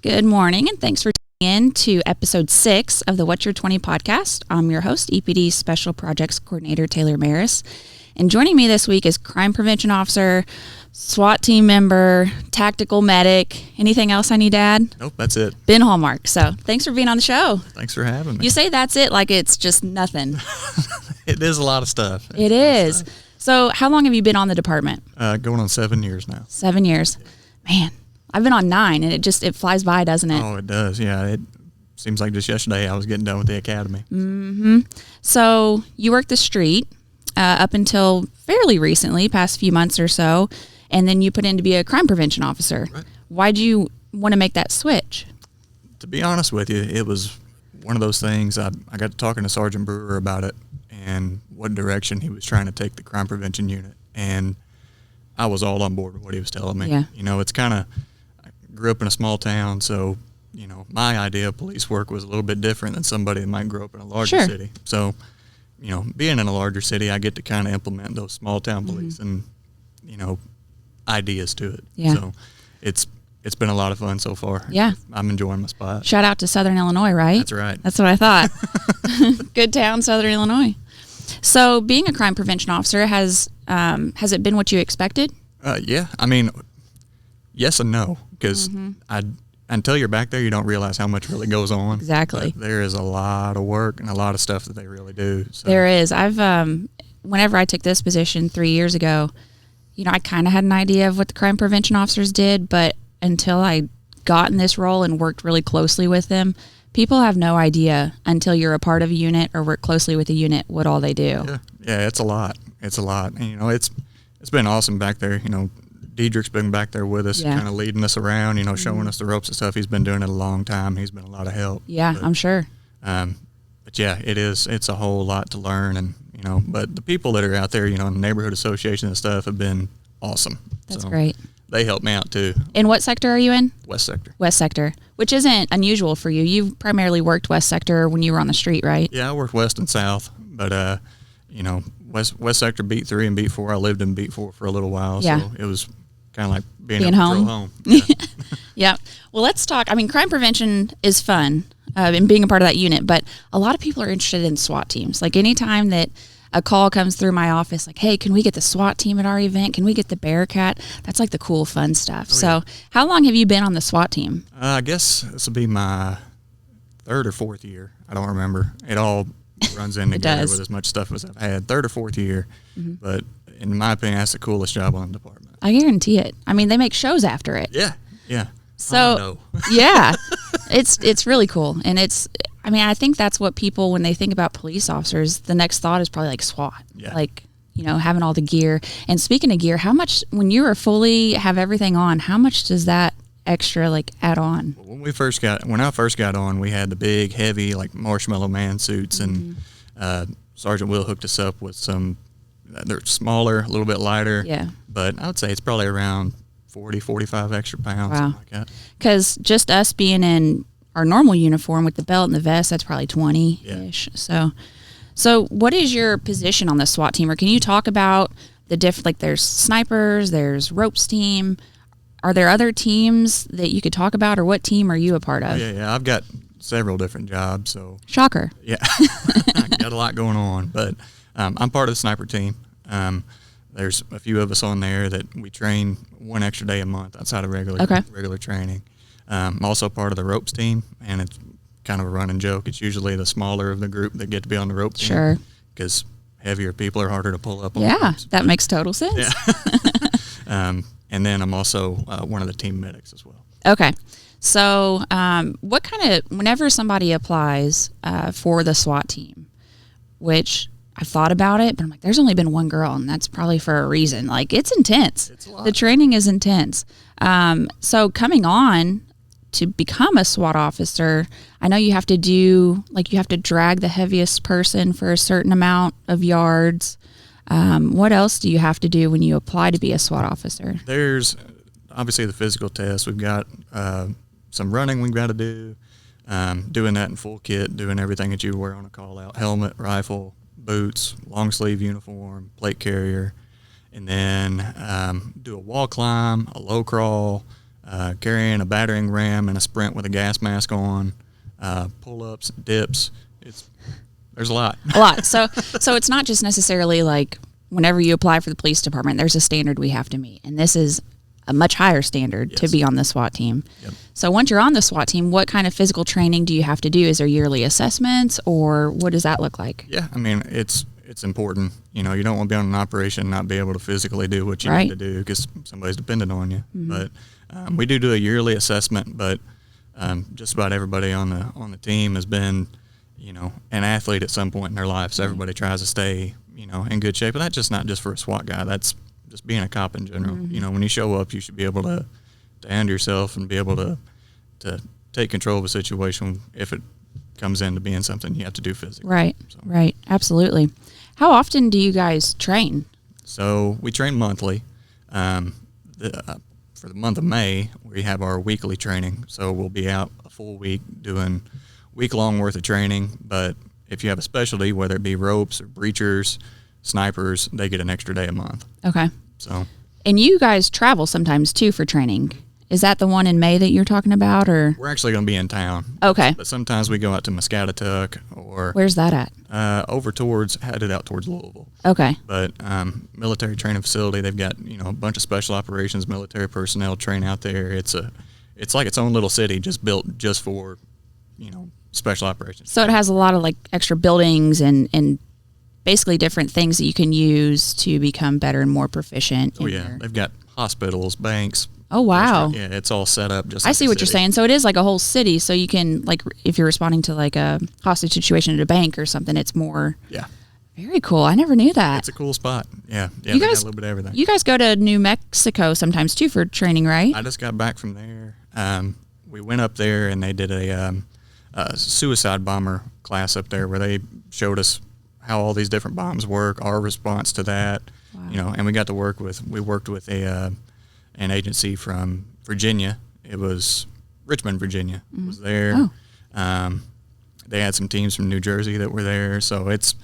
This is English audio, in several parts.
Good morning, and thanks for tuning in to episode 6 of the What's Your 20 podcast. I'm your host, EPD Special Projects Coordinator Taylor Maris. And joining me this week is Crime Prevention Officer, SWAT team member, tactical medic. Anything else I need to add? Nope, that's it. Ben Hallmark. So thanks for being on the show. Thanks for having me. You say that's it like it's just nothing. It is a lot of stuff. It is. So how long have you been on the department? Going on 7 years now. 7 years. Man, I've been on 9, and it flies by, doesn't it? Oh, it does. Yeah, it seems like just yesterday I was getting done with the academy. Mm-hmm. So you worked the street up until fairly recently, past few months or so, and then you put in to be a crime prevention officer. Right. Why'd you want to make that switch? To be honest with you, it was one of those things. I got to talking to Sergeant Brewer about it and what direction he was trying to take the crime prevention unit, and I was all on board with what he was telling me. Yeah. You know, it's kind of, I grew up in a small town, so, you know, my idea of police work was a little bit different than somebody that might grow up in a larger Sure. city. So, you know, being in a larger city, I get to kind of implement those small town police and, you know, ideas to it. Yeah. So it's been a lot of fun so far. Yeah. I'm enjoying my spot. Shout out to Southern Illinois, right? That's right. That's what I thought. Good town, Southern Illinois. So being a crime prevention officer, has it been what you expected? Yeah. I mean, yes and no, because until you're back there, you don't realize how much really goes on. Exactly. But there is a lot of work and a lot of stuff that they really do. So. There is. I've whenever I took this position 3 years ago, you know, I kind of had an idea of what the crime prevention officers did, but until I got in this role and worked really closely with them, people have no idea until you're a part of a unit or work closely with a unit what all they do. Yeah, it's a lot. It's a lot. And, you know, it's been awesome back there. You know, Diedrich's been back there with us, kind of leading us around, you know, showing us the ropes and stuff. He's been doing it a long time. He's been a lot of help. Yeah, but, I'm sure. But yeah, it's a whole lot to learn. And, you know, but the people that are out there, you know, in the neighborhood association and stuff have been awesome. That's great. They help me out too. In what sector are you in? West Sector. West Sector, which isn't unusual for you. You've primarily worked West Sector when you were on the street, right? Yeah, I worked West and South, but, you know, West Sector beat 3 and beat 4. I lived in beat 4 for a little while, so it was kind of like being home. Yeah. Yeah. Well, let's talk. I mean, crime prevention is fun and being a part of that unit, but a lot of people are interested in SWAT teams. Like anytime that a call comes through my office, like, hey, can we get the SWAT team at our event? Can we get the Bearcat? That's like the cool, fun stuff. So how long have you been on the SWAT team? I guess this will be my 3rd or 4th year. I don't remember. It all runs in together with as much stuff as I've had. 3rd or 4th year. But in my opinion, that's the coolest job on the department. I guarantee it. I mean, they make shows after it. Yeah. So, yeah, it's really cool. And I think that's what people, when they think about police officers, the next thought is probably like SWAT. Yeah. Like, you know, having all the gear. And speaking of gear, how much, when you were fully have everything on, how much does that extra like add on? When I first got on, we had the big, heavy, like Marshmallow Man suits, and Sergeant Will hooked us up with some. They're smaller, a little bit lighter. Yeah. But I would say it's probably around 40, 45 extra pounds, something like that. Because just us being in our normal uniform with the belt and the vest, that's probably 20-ish. Yeah. So what is your position on the SWAT team? Or can you talk about the different, like there's snipers, there's ropes team. Are there other teams that you could talk about, or what team are you a part of? Yeah. I've got several different jobs. So Shocker. Yeah. I got a lot going on, but I'm part of the sniper team. There's a few of us on there that we train 1 extra day a month outside of regular training. I'm also part of the ropes team, and it's kind of a running joke. It's usually the smaller of the group that get to be on the rope team. Sure. Because heavier people are harder to pull up on. Yeah, that makes total sense. Yeah. And then I'm also one of the team medics as well. Okay. So whenever somebody applies for the SWAT team, which I've thought about it, but I'm like, there's only been one girl, and that's probably for a reason. Like, it's intense. It's a lot. The training is intense. So coming on to become a SWAT officer, I know you have to drag the heaviest person for a certain amount of yards. What else do you have to do when you apply to be a SWAT officer? There's obviously the physical test. We've got some running we've got to do, doing that in full kit, doing everything that you wear on a call out, helmet, rifle, boots, long sleeve uniform, plate carrier, and then do a wall climb, a low crawl, carrying a battering ram and a sprint with a gas mask on, pull-ups, dips. There's a lot. A lot. So it's not just necessarily like whenever you apply for the police department, there's a standard we have to meet. And this is a much higher standard to be on the SWAT team. Yep. So once you're on the SWAT team, what kind of physical training do you have to do? Is there yearly assessments, or what does that look like? Yeah, I mean, it's important. You know, you don't want to be on an operation and not be able to physically do what you need to do because somebody's dependent on you. Mm-hmm. But we do a yearly assessment, but just about everybody on the team has been, you know, an athlete at some point in their life. So everybody tries to stay, you know, in good shape. But that's just not just for a SWAT guy. That's just being a cop in general. Mm-hmm. You know, when you show up, you should be able to handle yourself and be able to take control of a situation if it comes into being something you have to do physically. Right, right, absolutely. How often do you guys train? So we train monthly. For the month of May, we have our weekly training. So we'll be out a full week doing week-long worth of training. But if you have a specialty, whether it be ropes or breachers, snipers, they get an extra day a month. Okay. So. And you guys travel sometimes too for training. Is that the one in May that you're talking about, or? We're actually going to be in town. Okay. But sometimes we go out to Muscatatuck or. Where's that at? Headed out towards Louisville. Okay. But military training facility, they've got, you know, a bunch of special operations military personnel train out there. It's like its own little city just built just for, you know, special operations. So it has a lot of like extra buildings and basically different things that you can use to become better and more proficient. Oh yeah, they've got hospitals, banks. Oh wow. Yeah, it's all set up just. I see what you're saying. So it is like a whole city. So you can, like, if you're responding to like a hostage situation at a bank or something, it's more. Yeah. Very cool. I never knew that. It's a cool spot. Yeah. You guys got a little bit of everything. You guys go to New Mexico sometimes too for training, right? I just got back from there. We went up there and they did a suicide bomber class up there where they showed us how all these different bombs work, our response to that. Wow. You know, and we worked with an agency from Virginia. It was Richmond, Virginia. Mm-hmm. Was there. Oh. They had some teams from New Jersey that were there, so it's,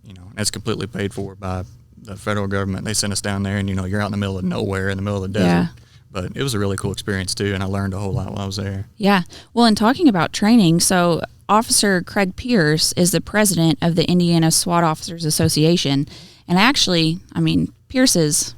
you know, that's completely paid for by the federal government. They sent us down there, and, you know, you're out in the middle of nowhere in the middle of the desert. Yeah. But it was a really cool experience too, and I learned a whole lot while I was there. Yeah. Well, in talking about training, so Officer Craig Pierce is the president of the Indiana SWAT Officers Association. And actually, I mean, Pierce is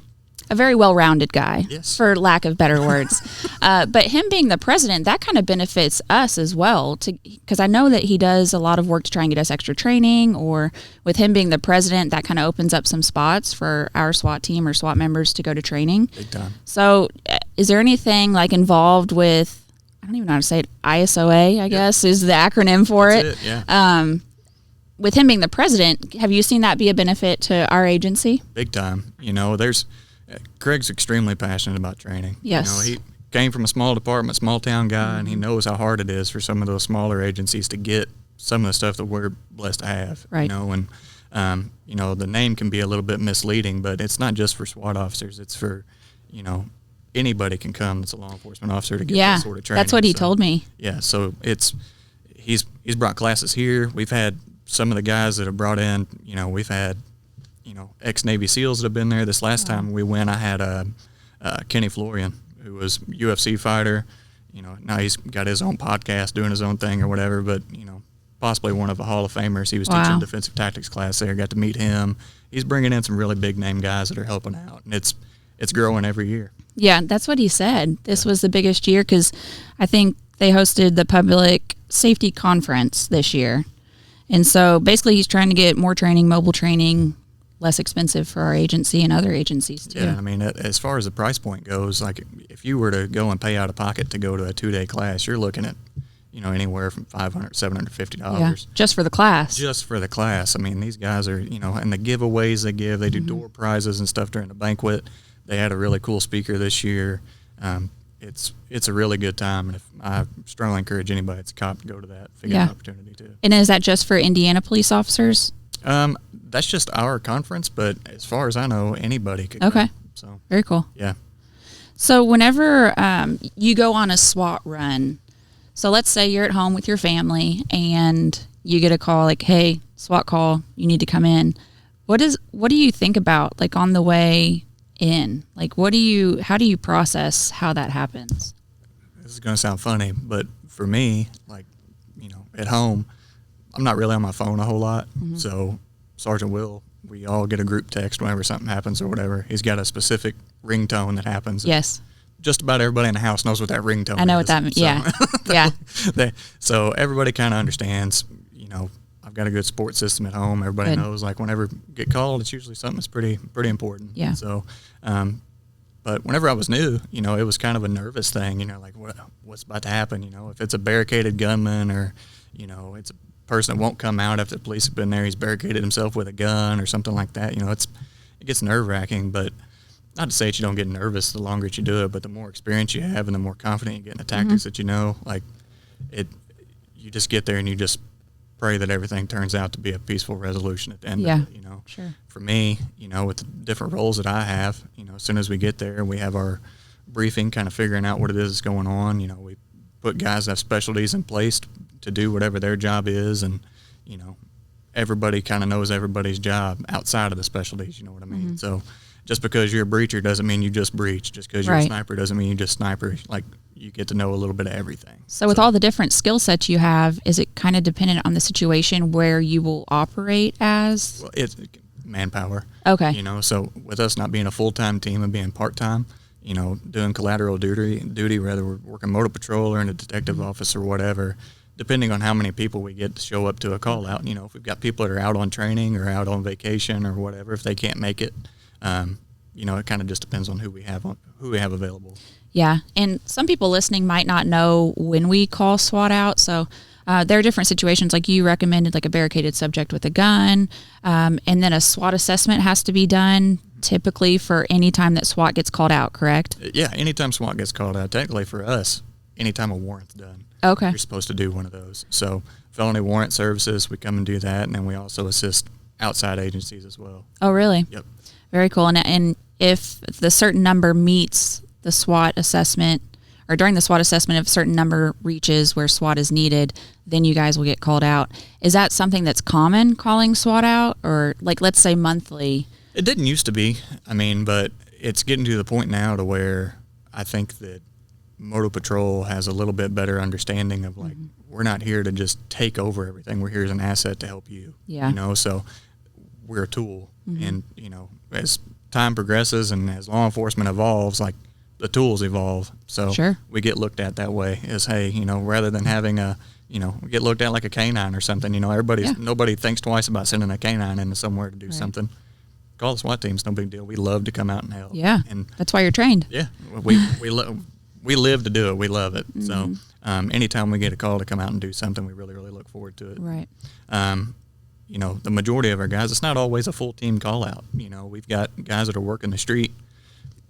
a very well-rounded guy, yes, for lack of better words. But him being the president, that kind of benefits us as well, because I know that he does a lot of work to try and get us extra training, or with him being the president, that kind of opens up some spots for our SWAT team or SWAT members to go to training. Big time. So is there anything like involved with, I don't even know how to say it, ISOA, I guess, is the acronym for That's it. Yeah. With him being the president, have you seen that be a benefit to our agency? Big time. You know, Craig's extremely passionate about training. Yes. You know, he came from a small department, small town guy, mm-hmm, and he knows how hard it is for some of those smaller agencies to get some of the stuff that we're blessed to have. Right. You know, and you know, the name can be a little bit misleading, but it's not just for SWAT officers. It's for, you know, anybody can come that's a law enforcement officer to get that sort of training. That's what he told me. Yeah, so he's brought classes here. We've had some of the guys that have brought in, you know, we've had, you know, ex-Navy SEALs that have been there. This last time we went, I had Kenny Florian, who was UFC fighter. You know, now he's got his own podcast, doing his own thing or whatever, but, you know, possibly one of the Hall of Famers. He was teaching defensive tactics class there, got to meet him. He's bringing in some really big-name guys that are helping out, and it's growing every year. Yeah, that's what he said. This was the biggest year because I think they hosted the public safety conference this year. And so basically he's trying to get more training, mobile training, less expensive for our agency and other agencies too. Yeah, I mean, as far as the price point goes, like if you were to go and pay out of pocket to go to a 2-day class, you're looking at, you know, anywhere from $500, $750. Yeah, just for the class. Just for the class. I mean, these guys are, you know, and the giveaways they give, they do mm-hmm, door prizes and stuff during the banquet. They had a really cool speaker this year. It's a really good time, and I strongly encourage anybody that's a cop to go to that, figure out an opportunity too. And is that just for Indiana police officers? That's just our conference, but as far as I know, anybody could go. So very cool. Yeah. So whenever you go on a SWAT run, so let's say you're at home with your family and you get a call like, hey, SWAT call, you need to come in. What do you think about, like, on the way in? Like, how do you process how that happens? this is going to sound funny, but for me, like, at home, I'm not really on my phone a whole lot. Mm-hmm. So Sergeant Will, we all get a group text whenever something happens or whatever. He's got a specific ringtone that happens. Yes. Just about everybody in the house knows what that ringtone is. I know what that means. Yeah. Yeah. So everybody kind of understands, I've got a good support system at home. Everybody knows, like, whenever I get called, it's usually something that's pretty important. Yeah. So, but whenever I was new, it was kind of a nervous thing, like what's about to happen, if it's a barricaded gunman or, it's a person that won't come out after the police have been there, he's barricaded himself with a gun or something like that, it gets nerve-wracking, but not to say that you don't get nervous the longer that you do it, but the more experience you have and the more confident you get in the tactics that you just get there and you just pray that everything turns out to be a peaceful resolution at the end of it, Sure. For me, with the different roles that I have, as soon as we get there, we have our briefing, kind of figuring out what it is that's going on. We put guys that have specialties in place to do whatever their job is, and, everybody kind of knows everybody's job outside of the specialties, you know what I mean? Mm-hmm. So just because you're a breacher doesn't mean you just breach. Just because you're a sniper doesn't mean you just sniper. Like, you get to know a little bit of everything. So with all the different skill sets you have, is it kind of dependent on the situation where you will operate as? Well, it's manpower. Okay. So with us not being a full-time team and being part-time, doing collateral duty, whether we're working motor patrol or in a detective office or whatever, depending on how many people we get to show up to a call out, if we've got people that are out on training or out on vacation or whatever, if they can't make it, it kind of just depends on who we have available. Yeah, and some people listening might not know when we call SWAT out, so there are different situations, like you recommended, like a barricaded subject with a gun, and then a SWAT assessment has to be done typically for any time that SWAT gets called out, correct? Yeah, anytime SWAT gets called out. Technically for us, anytime a warrant's done. Okay. You're supposed to do one of those. So felony warrant services, we come and do that, and then we also assist outside agencies as well. Oh, really? Yep. Very cool. And if the certain number meets the SWAT assessment, or during the SWAT assessment, if a certain number reaches where SWAT is needed, then you guys will get called out. Is that something that's common, calling SWAT out, or like, let's say monthly? It didn't used to be, but it's getting to the point now to where I think that Motor Patrol has a little bit better understanding of, like, we're not here to just take over everything. We're here as an asset to help you. Yeah. So we're a tool. And, as time progresses and as law enforcement evolves, like, the tools evolve. So we get looked at that way as, hey, rather than having we get looked at like a canine or something, nobody thinks twice about sending a canine into somewhere to do something. Call the SWAT team. It's no big deal. We love to come out and help. Yeah. And that's why you're trained. Yeah. We live to do it. We love it. So anytime we get a call to come out and do something, we really, really look forward to it. Right. The majority of our guys, it's not always a full team call out. We've got guys that are working the street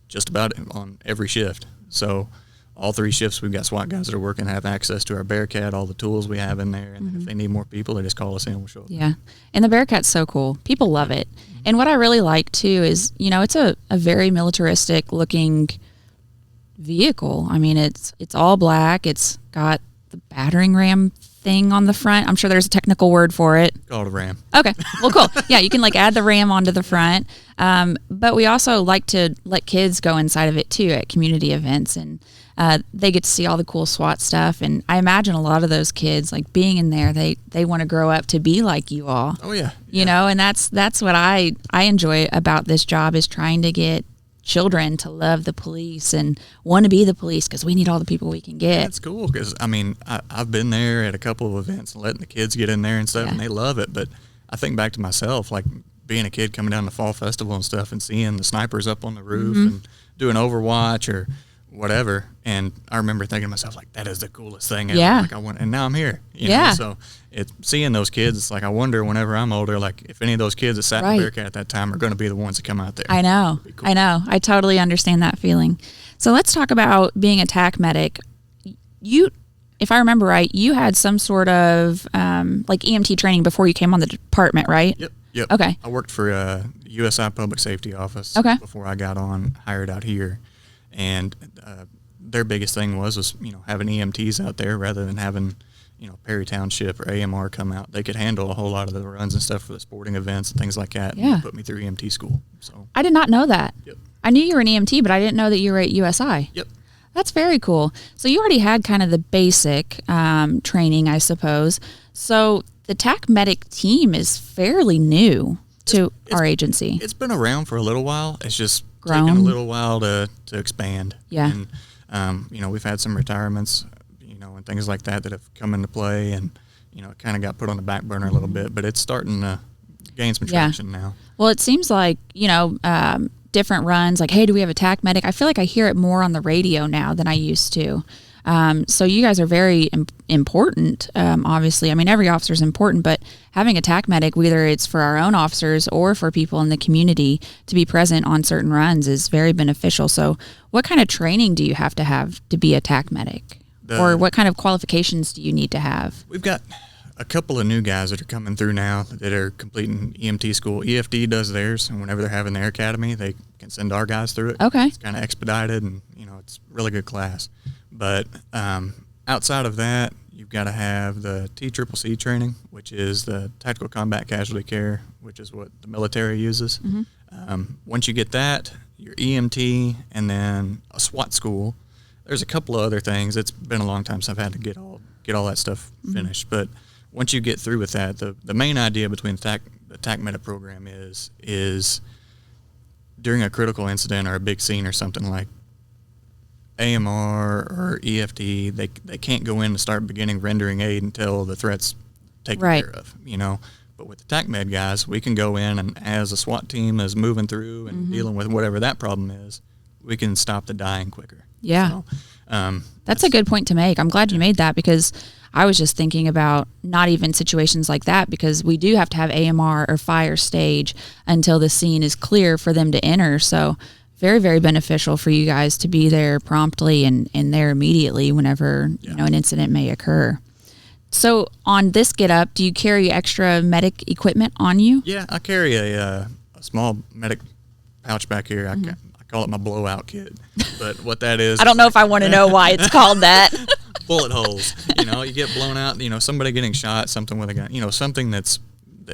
just about on every shift. So all 3 shifts, we've got SWAT guys that are working, have access to our Bearcat, all the tools we have in there. And if they need more people, they just call us in, we'll show up. Yeah. And the Bearcat's so cool. People love it. And what I really like, too, is, it's a very militaristic looking vehicle. I mean, it's all black. It's got the battering ram thing on the front. I'm sure there's a technical word for it. Called a ram. Okay. Well, cool. Yeah, you can add the ram onto the front. But we also like to let kids go inside of it too at community events, and they get to see all the cool SWAT stuff. And I imagine a lot of those kids, being in there, they want to grow up to be like you all. Oh yeah. And that's what I enjoy about this job, is trying to get children to love the police and want to be the police, because we need all the people we can get. That's cool, because I've been there at a couple of events and letting the kids get in there and stuff, and they love it. But I think back to myself, like being a kid coming down to Fall Festival and stuff and seeing the snipers up on the roof and doing Overwatch or whatever, and I remember thinking to myself, like, that is the coolest thing ever. Yeah. Like, and now I'm here. You know? So it's seeing those kids. It's like, I wonder whenever I'm older, like, if any of those kids that sat in Bearcat at that time are going to be the ones that come out there. I know. Cool. I know. I totally understand that feeling. So let's talk about being a TAC medic. You, if I remember right, you had some sort of EMT training before you came on the department, right? Yep. Okay. I worked for USI Public Safety Office before I got hired out here. And their biggest thing was having EMTs out there rather than having, Perry Township or AMR come out. They could handle a whole lot of the runs and stuff for the sporting events and things like that. Yeah. And put me through EMT school. So I did not know that. Yep. I knew you were an EMT, but I didn't know that you were at USI. Yep. That's very cool. So you already had kind of the basic training, I suppose. So the TAC medic team is fairly new to our agency. It's been around for a little while. It's just Grown. taken a little while to expand. Yeah. And, we've had some retirements, and things like that have come into play, and, it kind of got put on the back burner a little bit, but it's starting to gain some traction now. Well, it seems like, different runs, like, hey, do we have a TAC medic? I feel like I hear it more on the radio now than I used to. So you guys are very important, obviously. I mean, every officer is important, but having a TAC medic, whether it's for our own officers or for people in the community to be present on certain runs, is very beneficial. So what kind of training do you have to be a TAC medic? Or what kind of qualifications do you need to have? We've got a couple of new guys that are coming through now that are completing EMT school. EFD does theirs, and whenever they're having their academy, they can send our guys through it. Okay. It's kind of expedited, and, it's a really good class. But outside of that, you've got to have the TCCC training, which is the Tactical Combat Casualty Care, which is what the military uses. Mm-hmm. Once you get that, your EMT, and then a SWAT school. There's a couple of other things. It's been a long time since I've had to get all that stuff finished. But once you get through with that, the main idea between the TAC Medic program is during a critical incident or a big scene or something like AMR or EFD, they can't go in and start beginning rendering aid until the threat's taken care of, But with the TAC Med guys, we can go in, and as a SWAT team is moving through and dealing with whatever that problem is, we can stop the dying quicker. Yeah. So, that's a good point to make. I'm glad you made that, because I was just thinking about not even situations like that, because we do have to have AMR or fire stage until the scene is clear for them to enter. So very, very beneficial for you guys to be there promptly and there immediately whenever an incident may occur. So on this get up, do you carry extra medic equipment on you? Yeah, I carry a small medic pouch back here. I call it my blowout kit. But what that is, I don't know if I want to know why it's called that. Bullet holes. You get blown out. Somebody getting shot, something with a gun. Something that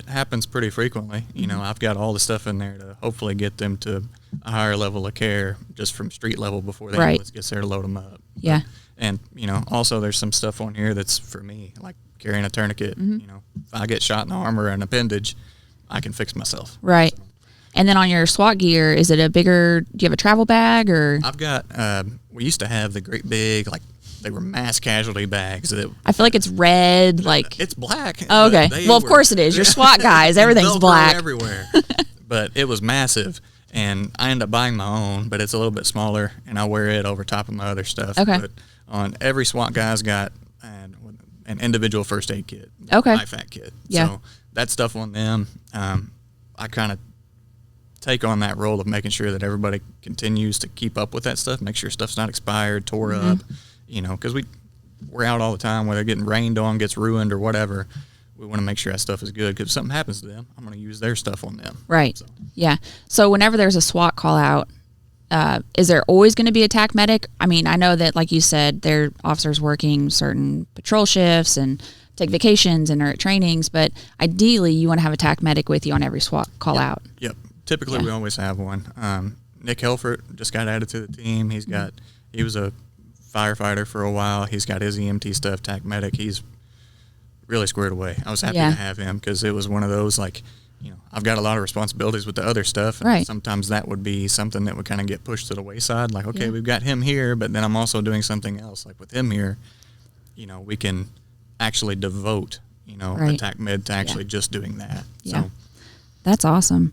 happens pretty frequently. I've got all the stuff in there to hopefully get them to a higher level of care just from street level before the ambulance gets there to load them up. Yeah. And, also there's some stuff on here that's for me, like carrying a tourniquet. If I get shot in the arm or an appendage, I can fix myself. Right. So. And then on your SWAT gear, is it do you have a travel bag or? I've got, we used to have the great big, they were mass casualty bags. I feel like it's red, It's black. Oh, okay. Well, of course it is. You're SWAT guys. Everything's black. Everywhere. But it was massive. And I ended up buying my own, but it's a little bit smaller, and I wear it over top of my other stuff. Okay. But on every SWAT guy's got an individual first aid kit. Okay. IFAC kit. Yeah. So that stuff on them, I kind of take on that role of making sure that everybody continues to keep up with that stuff, make sure stuff's not expired, tore up, because we're out all the time, whether getting rained on, gets ruined, or whatever. We want to make sure that stuff is good, because if something happens to them, I'm going to use their stuff on them. Right. So. Yeah. So whenever there's a SWAT call out, is there always going to be a TAC medic? I mean, I know that, like you said, there are officers working certain patrol shifts and take vacations and are at trainings, but ideally you want to have a TAC medic with you on every SWAT call out. Yep. Typically we always have one. Nick Helfert just got added to the team. He was a firefighter for a while. He's got his EMT stuff, TAC medic. He's really squared away. I was happy to have him, because it was one of those, I've got a lot of responsibilities with the other stuff. And sometimes that would be something that would kind of get pushed to the wayside. Like, okay, we've got him here, but then I'm also doing something else. Like with him here, we can actually devote, a TAC med to actually just doing that. Yeah. So That's awesome.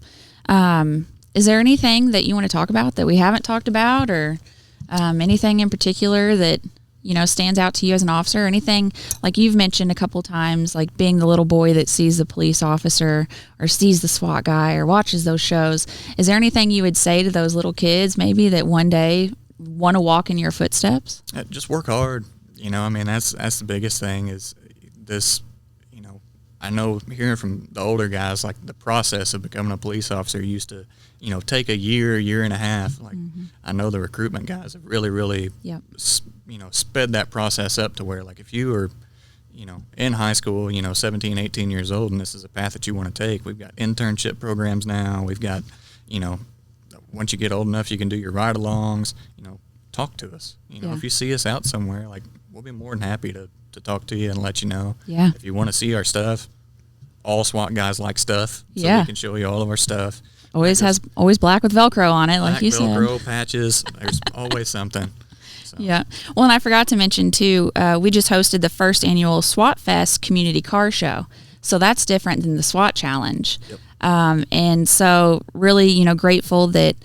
Is there anything that you want to talk about that we haven't talked about, or anything in particular that stands out to you as an officer? Anything like you've mentioned a couple times, like being the little boy that sees the police officer or sees the SWAT guy or watches those shows? Is there anything you would say to those little kids maybe that one day want to walk in your footsteps? Just work hard. That's the biggest thing is this. I know hearing from the older guys, like the process of becoming a police officer used to, take a year and a half. Like I know the recruitment guys have really, really, sped that process up to where, like, if you were, in high school, 17, 18 years old, and this is a path that you want to take, we've got internship programs now. We've got, once you get old enough, you can do your ride-alongs. talk to us. If you see us out somewhere, like, we'll be more than happy to talk to you and let you know. Yeah. If you want to see our stuff, all SWAT guys like stuff. So we can show you all of our stuff. Always black with Velcro on it, like you said. Velcro, patches, there's always something. So. Yeah. Well, and I forgot to mention, too, we just hosted the first annual SWAT Fest Community Car Show. So that's different than the SWAT Challenge. Yep. And so really, grateful that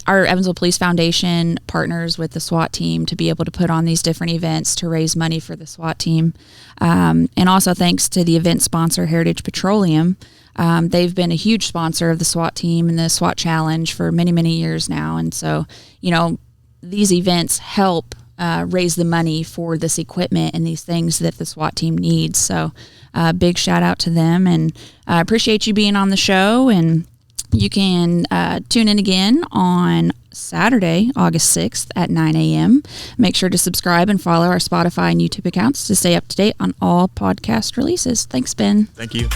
our Evansville Police Foundation partners with the SWAT team to be able to put on these different events to raise money for the SWAT team. And also thanks to the event sponsor, Heritage Petroleum. They've been a huge sponsor of the SWAT team and the SWAT Challenge for many, many years now. And so, these events help raise the money for this equipment and these things that the SWAT team needs. So big shout out to them, and I appreciate you being on the show. And you can tune in again on Saturday, August 6th at 9 a.m. Make sure to subscribe and follow our Spotify and YouTube accounts to stay up to date on all podcast releases. Thanks, Ben. Thank you.